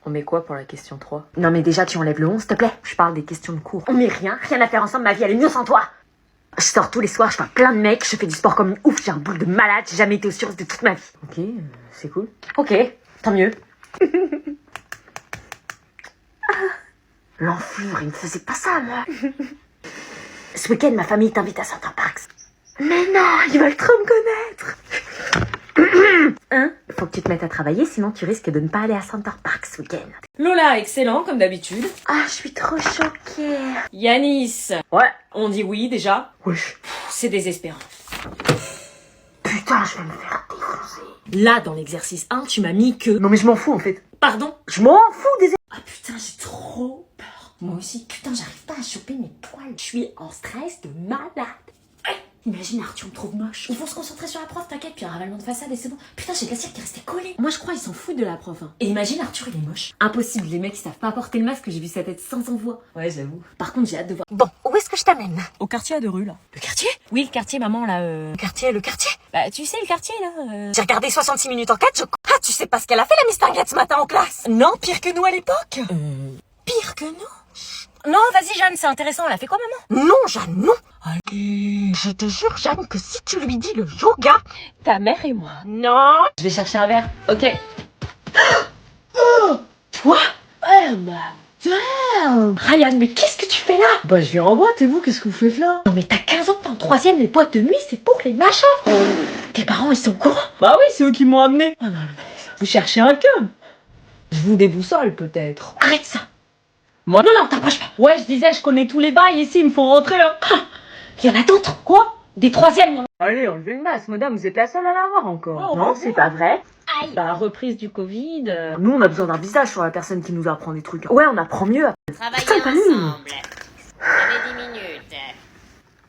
On met quoi pour la question 3? Non mais déjà tu enlèves le 11 s'il te plaît. Je parle des questions de cours. On met rien à faire ensemble, ma vie elle est mieux sans toi. Je sors tous les soirs, je vois plein de mecs, je fais du sport comme une ouf, j'ai un boule de malade, j'ai jamais été aussi heureuse de toute ma vie. Ok, c'est cool. Ok, tant mieux. L'enflure, il me faisait pas ça moi. Ce week-end ma famille t'invite à Center Parks. Mais non, ils veulent trop me connaître. Hein? Faut que tu te mettes à travailler, sinon tu risques de ne pas aller à Center Parks ce week-end. Lola, excellent, comme d'habitude. Ah, je suis trop choquée. Yanis. Ouais. On dit oui, déjà. Wesh. C'est désespérant. Putain, je vais me faire défoncer. Là, dans l'exercice 1, tu m'as mis que... Non mais je m'en fous en fait. Pardon? Je m'en fous des... Ah putain, j'ai trop peur. Moi aussi. Putain, j'arrive pas à choper mes poils. Je suis en stress de malade. Imagine Arthur me trouve moche. Ils vont se concentrer sur la prof, t'inquiète, puis un ravalement de façade et c'est bon. Putain, j'ai de la cire qui est restée collée. Moi, je crois ils s'en foutent de la prof. Hein. Et imagine Arthur, il est moche. Impossible, les mecs ils savent pas porter le masque, j'ai vu sa tête sans envoi. Ouais, j'avoue. Par contre, j'ai hâte de voir. Bon, où est-ce que je t'amène? Au quartier à 2 rues, là. Le quartier? Oui, le quartier, maman, là. Le quartier? Bah, tu sais, le quartier, là. J'ai regardé 66 minutes en 4, je... Ah, tu sais pas ce qu'elle a fait la Miss Target ce matin en classe? Non, pire que nous à l'époque. Pire que nous? Non, vas-y, Jeanne, c'est intéressant. Elle a fait quoi, maman? Non, Jeanne, non. Je te jure, Jeanne, que si tu lui dis le yoga... Ta mère et moi. Non. Je vais chercher un verre. Ok. Toi? Oh, bah. Damn. Ryan, mais qu'est-ce que tu fais là? Bah je viens en boîte et vous, qu'est-ce que vous faites là? Non mais t'as 15 ans, t'es en 3ème, les boîtes de nuit, c'est pour les machins. Tes parents, ils sont au courant? Bah oui, c'est eux qui m'ont amené. Vous cherchez un cum? Je vous déboussole peut-être. Arrête ça. Moi Non, t'approches pas. Ouais, je disais, je connais tous les bails ici, il me faut rentrer là. Il y en a d'autres. Quoi? Des 3ème. Allez, enlevez le masque, madame, vous êtes la seule à l'avoir encore. Non, c'est pas vrai. Bah reprise du Covid. Nous, on a besoin d'un visage sur la personne qui nous apprend des trucs. Ouais, on apprend mieux. Travaillez pas nous. ensemble. Vous avez 10 minutes.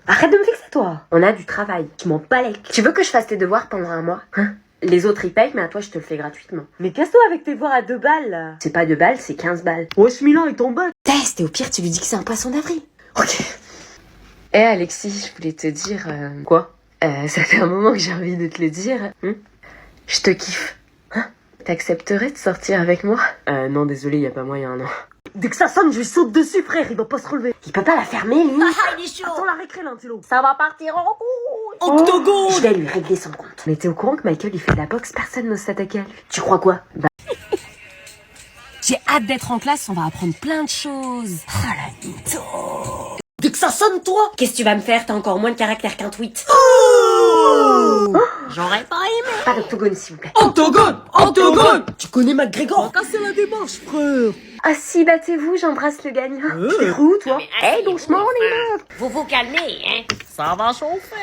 Arrête de me fixer, toi. On a du travail. Tu m'en balèques. Tu veux que je fasse tes devoirs pendant un mois? Hein? Les autres, ils payent, mais à toi, je te le fais gratuitement. Mais casse-toi avec tes devoirs à 2 balles, là. C'est pas 2 balles, c'est 15 balles. Ouais, ce Milan est en bas. Teste, et au pire, tu lui dis que c'est un poisson d'avril. Ok. Eh, Alexis, je voulais te dire... Quoi? Ça fait un moment que j'ai envie de te le dire. Je te kiffe. Hein? T'accepterais de sortir avec moi? Non, désolé, y a pas moyen, non. Dès que ça sonne, je lui saute dessus, frère. Il va pas se relever. Il peut pas la fermer, lui. Ah, il est chaud. Attends la récré, l'intello. Ça va partir en couille. Octogone. Je vais lui régler son compte. Mais t'es au courant que Michael, il fait de la boxe, personne n'ose s'attaquer à lui. Tu crois quoi? Bah... J'ai hâte d'être en classe, on va apprendre plein de choses. Oh la mytho. Dès que ça sonne, toi. Qu'est-ce que tu vas me faire? T'as encore moins de caractère qu'un tweet. J'aurais pas aimé. Pas d'octogone, s'il vous plaît. Octogone! Tu connais McGregor? Casser la démarche, frère! Ah si, battez-vous, j'embrasse le gagnant. T'es où, toi? mais Eh, asseyez-vous, doucement, les meufs. Vous vous calmez, hein. Ça va chauffer.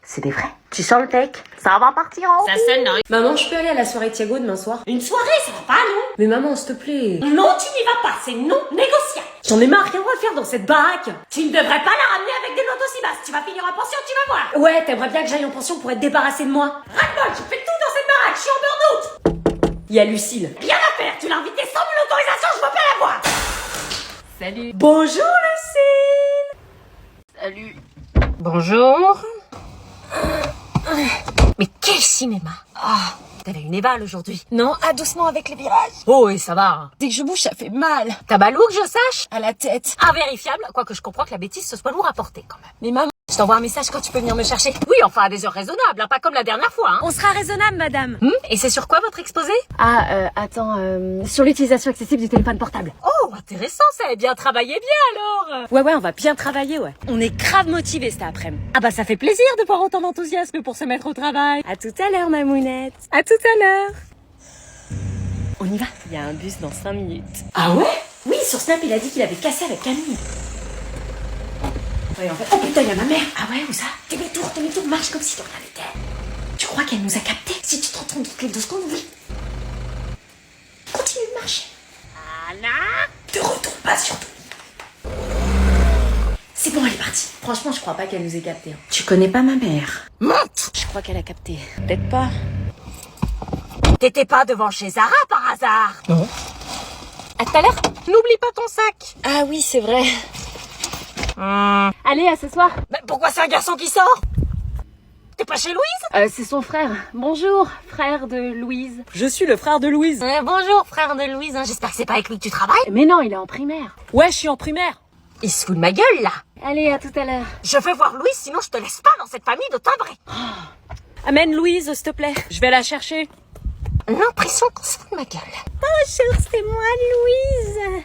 C'est des vrais. Tu sens le tech? Ça va partir en Ça sonne, non? Maman, je peux aller à la soirée Thiago demain soir? Une soirée, ça va pas, non? Mais maman, s'il te plaît. Non, tu n'y vas pas, c'est non négociable. J'en ai marre, rien à faire dans cette baraque. Tu ne devrais pas la ramener avec des notes aussi basses. Tu vas finir en pension, tu vas voir. Ouais, t'aimerais bien que j'aille en pension pour être débarrassée de moi. Ras-le-bol, je fais tout dans cette baraque, je suis en burn-out. Il y a Lucille. Rien à faire, tu l'as invité sans mon autorisation, je veux pas la voir. Salut. Bonjour Lucille. Salut. Bonjour. Mais quel cinéma. Ah, t'avais une éval aujourd'hui. Non, doucement avec les virages. Oh, et ça va. Hein. Dès que je bouge, ça fait mal. T'as mal où que je sache? À la tête. Invérifiable, quoique je comprends que la bêtise ce soit lourd à porter quand même. Mais maman, je t'envoie un message quand tu peux venir me chercher. Oui, enfin à des heures raisonnables, hein, pas comme la dernière fois. Hein. On sera raisonnable, madame. Et c'est sur quoi votre exposé? Sur l'utilisation excessive du téléphone portable. Oh, intéressant, ça a bien travaillé bien alors. Ouais, on va bien travailler, ouais. On est grave motivés cet après-midi. Ah bah ça fait plaisir de voir autant d'enthousiasme pour se mettre au travail. À tout à l'heure, mamounette. À tout à l'heure. On y va. Il y a un bus dans 5 minutes. Ah ouais? Oui, sur Snap, il a dit qu'il avait cassé avec Camille. Ouais, en fait... Oh putain, il y a ma mère. Ah ouais, où ça? Demi-tour, marche comme si de rien n'était. Tu crois qu'elle nous a captés? Si tu te retournes toutes les 2 secondes, oui. Continue de marcher. Anna. Te retourne pas surtout. C'est bon, elle est partie. Franchement, je crois pas qu'elle nous ait captés. Hein. Tu connais pas ma mère? Monte. Je crois qu'elle a capté. Peut-être pas. T'étais pas devant chez Zara par hasard? Non. À tout à l'heure. N'oublie pas ton sac. Ah oui, c'est vrai. Allez, à ce soir. Mais pourquoi c'est un garçon qui sort? T'es pas chez Louise? C'est son frère. Bonjour, frère de Louise. Je suis le frère de Louise. Bonjour, frère de Louise. J'espère que c'est pas avec lui que tu travailles. Mais non, il est en primaire. Ouais, je suis en primaire. Il se fout de ma gueule, là. Allez, à tout à l'heure. Je veux voir Louise, sinon je te laisse pas dans cette famille de timbrés. Amène Louise, s'il te plaît. Je vais la chercher. L'impression qu'on se fout de ma gueule. Bonjour, c'est moi, Louise.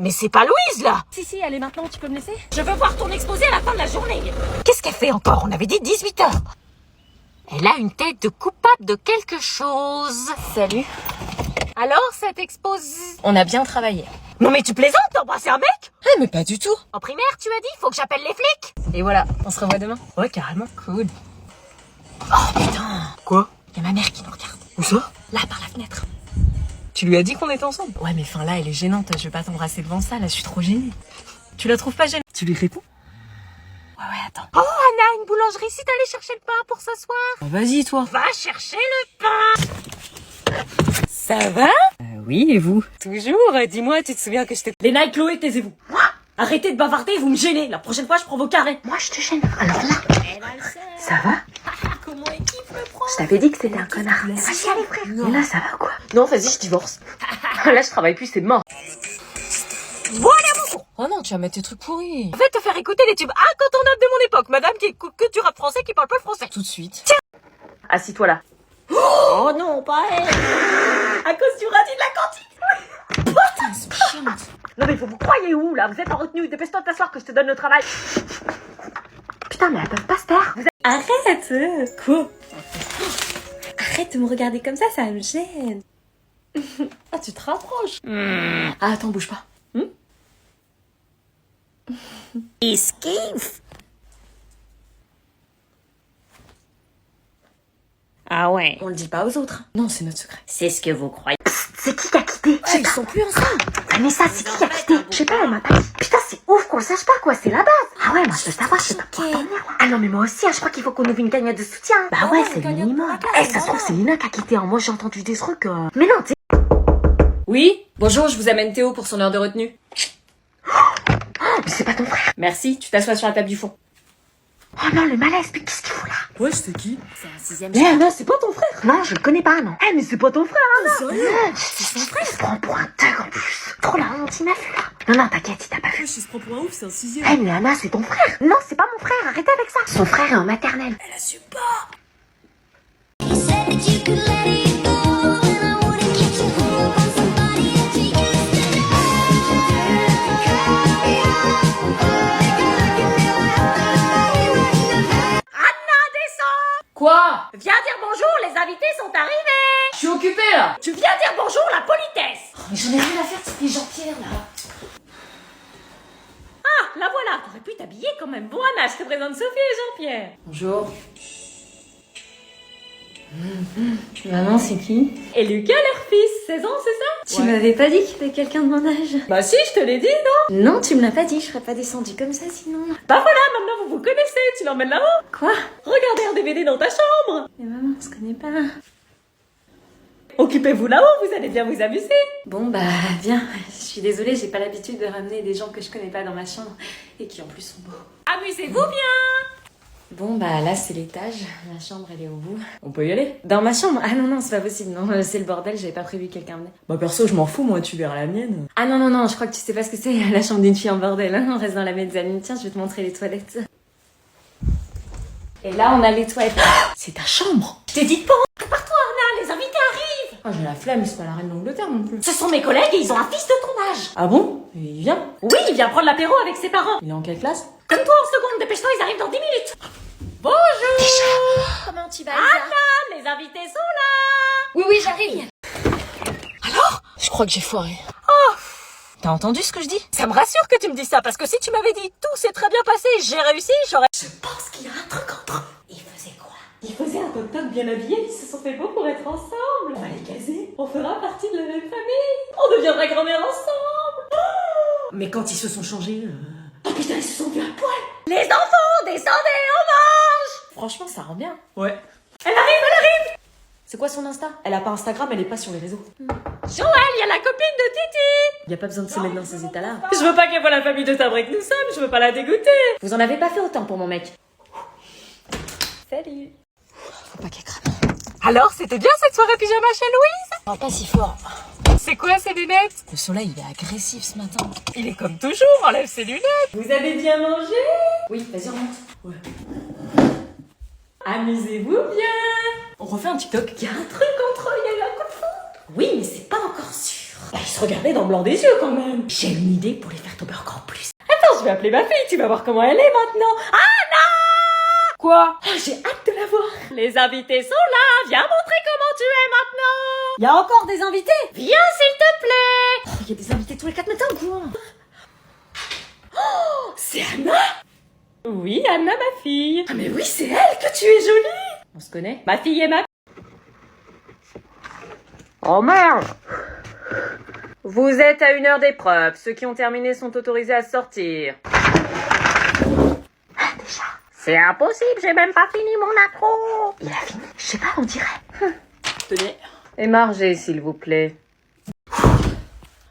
Mais c'est pas Louise, là. Si, elle est maintenant, tu peux me laisser? Je veux voir ton exposé à la fin de la journée. Qu'est-ce qu'elle fait encore? On avait dit 18 heures. Elle a une tête de coupable de quelque chose. Salut. Alors, cette exposé... On a bien travaillé. Non mais tu plaisantes, t'as embrassé un mec? Mais pas du tout. En primaire, tu as dit, faut que j'appelle les flics. Et voilà, on se revoit demain. Ouais, carrément. Cool. Oh putain. Quoi? Y a ma mère qui nous regarde. Où ça? Là, par la fenêtre. Tu lui as dit qu'on était ensemble? Ouais, mais fin là, elle est gênante. Je vais pas t'embrasser devant ça. Là, je suis trop gênée. Tu la trouves pas gênante? Tu lui réponds? Ouais, attends. Oh Anna, une boulangerie, si t'allais chercher le pain pour ce soir. Vas-y, toi. Va chercher le pain. Ça va? Oui, et vous? Toujours. Dis-moi, tu te souviens que je t'ai... Léna et Chloé, taisez-vous. Arrêtez de bavarder, vous me gênez. La prochaine fois, je prends vos carrés. Moi, je te gêne. Alors là, ça va? Comment il kiffe le pro. Je t'avais dit que c'était un connard. Vas-y, allez, frère. Mais là, ça va quoi? Non, vas-y, je divorce. Là, je travaille plus, c'est mort. Voilà mon con. Oh non, tu vas mettre tes trucs pourris. Je vais te faire écouter les tubes incontournables de mon époque. Madame qui écoute que du rap français, qui parle pas le français. Tout de suite. Assis-toi là. Oh non, pas elle. À cause du radis de la cantine. Putain, c'est chiante. Non mais vous croyez où là? Vous êtes en retenue, dépêche-toi de t'asseoir que je te donne le travail. Putain mais elles peuvent pas se taire. Vous êtes... Arrête. Quoi? Arrête de me regarder comme ça me gêne. Ah, tu te rapproches. Ah, attends, bouge pas. Esquive. Ah ouais. On le dit pas aux autres. Non, c'est notre secret. C'est ce que vous croyez. C'est qui a quitté? Ils sont plus ensemble. Vanessa, c'est qui a quitté? Je sais pas, elle m'a pas dit. Putain, c'est ouf qu'on le sache pas quoi, c'est la base. Ah ouais, moi je veux savoir, je sais pas pouvoir dormir là. Ah non mais moi aussi, hein, je crois qu'il faut qu'on ouvre une cagnotte de soutien. Bah ouais, c'est le minimum. Eh, ça se trouve c'est Lina qui a quitté, hein. Moi j'ai entendu des trucs. Mais non, tu sais. Oui. Bonjour, je vous amène Théo pour son heure de retenue. Mais c'est pas ton frère. Merci, tu t'assois sur la table du fond. Oh non, le malaise, mais qu'est-ce qu'il fout là? Ouais, c'est qui? C'est un sixième. Mais Anna, c'est pas ton frère. Non, je le connais pas, non. Eh mais c'est pas ton frère, Anna. Sérieux? C'est son frère. Il se prend pour un thug en plus. Trop la honte, il m'a vu là. Non, t'inquiète, il t'a pas vu. Wesh, il se prend pour un ouf, c'est un sixième. Eh mais Anna, c'est ton frère. Non, c'est pas mon frère, arrêtez avec ça. Son frère est en maternelle. Elle assume pas. Quoi? Viens dire bonjour, les invités sont arrivés. Je suis occupée là. Tu viens dire bonjour, la politesse. Mais j'en ai rien à faire de ces Jean-Pierre là. Ah, la voilà. T'aurais pu t'habiller quand même. Bon Anna, je te présente Sophie et Jean-Pierre. Bonjour. Maman, c'est qui? Et Lucas, leur fils, 16 ans, c'est ça? Tu m'avais pas dit qu'il y avait quelqu'un de mon âge. Bah si, je te l'ai dit, non? Non, tu me l'as pas dit, je serais pas descendue comme ça sinon. Bah voilà, maintenant vous vous connaissez, tu l'emmènes là-haut. Quoi? Regardez un DVD dans ta chambre. Mais maman, on se connaît pas. Occupez-vous là-haut, vous allez bien vous amuser. Bon bah, viens. Je suis désolée, j'ai pas l'habitude de ramener des gens que je connais pas dans ma chambre et qui en plus sont beaux. Amusez-vous bien. Bon bah là c'est l'étage, la chambre elle est au bout. On peut y aller? Dans ma chambre? Ah non, c'est pas possible, non, c'est le bordel, j'avais pas prévu que quelqu'un venait. Bah perso, je m'en fous, moi, tu verras la mienne. Ah non, je crois que tu sais pas ce que c'est, la chambre d'une fille en bordel, hein. On reste dans la mezzanine, tiens, je vais te montrer les toilettes. Et là on a les toilettes. C'est ta chambre? Je t'ai dit de pas prépare-toi Anna, les invités arrivent. Ah, j'ai la flemme, c'est pas la reine d'Angleterre non plus. Ce sont mes collègues et ils ont un fils de ton âge. Ah bon? Il vient? Oui, il vient prendre l'apéro avec ses parents. Il est en quelle classe? Comme toi en seconde, dépêche-toi, ils arrivent dans 10 minutes. Bonjour. Comment tu vas, Anna, les invités sont là. Oui, j'arrive. Je crois que j'ai foiré. T'as entendu ce que je dis? Ça me rassure que tu me dises ça, parce que si tu m'avais dit tout s'est très bien passé, j'ai réussi, j'aurais... Je pense qu'il y a un truc entre eux. Ils faisaient quoi? Ils faisaient un toc-toc bien habillé, ils se sont fait beau pour être ensemble. On va les caser, on fera partie de la même famille. On deviendra grand-mère ensemble. Mais quand ils se sont changés... Oh putain, ils se sont vus à poil. Les enfants, descendez, on mange. Franchement, ça rend bien. Ouais. Elle arrive. C'est quoi son Insta? Elle a pas Instagram, elle est pas sur les réseaux. Joël, il y a la copine de Titi. Y a pas besoin de se mettre dans ces états-là. Je veux pas qu'elle voie la famille de timbrés que nous sommes, je veux pas la dégoûter. Vous en avez pas fait autant pour mon mec. Salut. Faut pas qu'elle crame. Alors, c'était bien cette soirée pyjama chez Louise? Parle pas si fort. C'est quoi ces lunettes? Le soleil, il est agressif ce matin. Il est comme toujours, enlève ses lunettes. Vous avez bien mangé? Oui, vas-y, remonte. Ouais. Amusez-vous bien. On refait un TikTok. Il y a un truc entre eux, il y a eu un coup de foudre. Oui, mais c'est pas encore sûr. Bah, ils se regardaient dans le blanc des yeux quand même. J'ai une idée pour les faire tomber encore plus. Attends, je vais appeler ma fille, tu vas voir comment elle est maintenant. Anna! Quoi? Ah, j'ai hâte de la voir. Les invités sont là, viens montrer comment tu es maintenant. Il y a encore des invités. Viens s'il te plaît. Il y a des invités tous les 4 matins ou quoi? Oh, c'est Anna? Oui, Anna, ma fille. Ah mais oui, c'est elle que tu es jolie. On se connaît? Ma fille et ma... Oh merde! Vous êtes à 1 heure d'épreuve. Ceux qui ont terminé sont autorisés à sortir. Ah, déjà. C'est impossible, j'ai même pas fini mon intro. Il a fini. Je sais pas, on dirait. Tenez. Émargez, s'il vous plaît.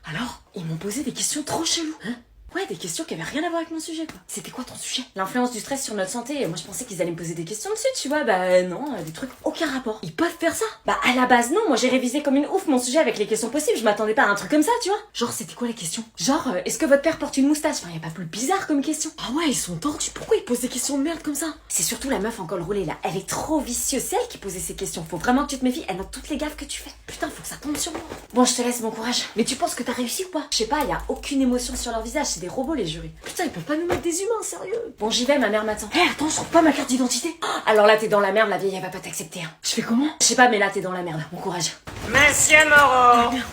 Alors, ils m'ont posé des questions trop cheloues. Hein? Ouais, des questions qui avaient rien à voir avec mon sujet, quoi. C'était quoi ton sujet? L'influence du stress sur notre santé. Et moi, je pensais qu'ils allaient me poser des questions dessus, tu vois. Bah non, des trucs aucun rapport. Ils peuvent faire ça? Bah à la base, non. Moi, j'ai révisé comme une ouf mon sujet avec les questions possibles. Je m'attendais pas à un truc comme ça, tu vois. Genre, c'était quoi les questions? Genre, est-ce que votre père porte une moustache? Enfin, y a pas plus bizarre comme question. Ah ouais, ils sont tordus. Pourquoi ils posent des questions de merde comme ça? C'est surtout la meuf en col roulé, là. Elle est trop vicieuse. C'est elle qui posait ces questions. Faut vraiment que tu te méfies. Elle note toutes les gaffes que tu fais. Putain, faut que ça tombe sur moi. Bon, je te laisse, bon courage. Mais tu penses que t'as réussi ou pas? Je sais pas, y a aucune émotion sur leur visage. C'est des robots, les jurys. Putain, ils peuvent pas nous mettre des humains, sérieux. Bon, j'y vais, ma mère m'attend. Hé, attends, je trouve pas ma carte d'identité. Alors là, t'es dans la merde, la vieille, elle va pas t'accepter. Hein. Je fais comment? Je sais pas, mais là, t'es dans la merde. Bon courage. Monsieur Moreau. Merde.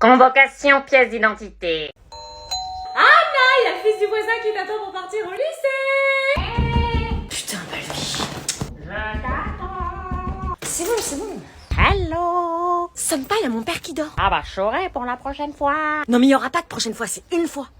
Convocation, pièce d'identité. Anna, il y a le fils du voisin qui t'attend pour partir au lycée. Putain, bah lui. C'est bon, c'est bon. Allô? Sonne pas, il y a mon père qui dort. Ah bah, je saurai pour la prochaine fois. Non, mais il y aura pas de prochaine fois, c'est une fois.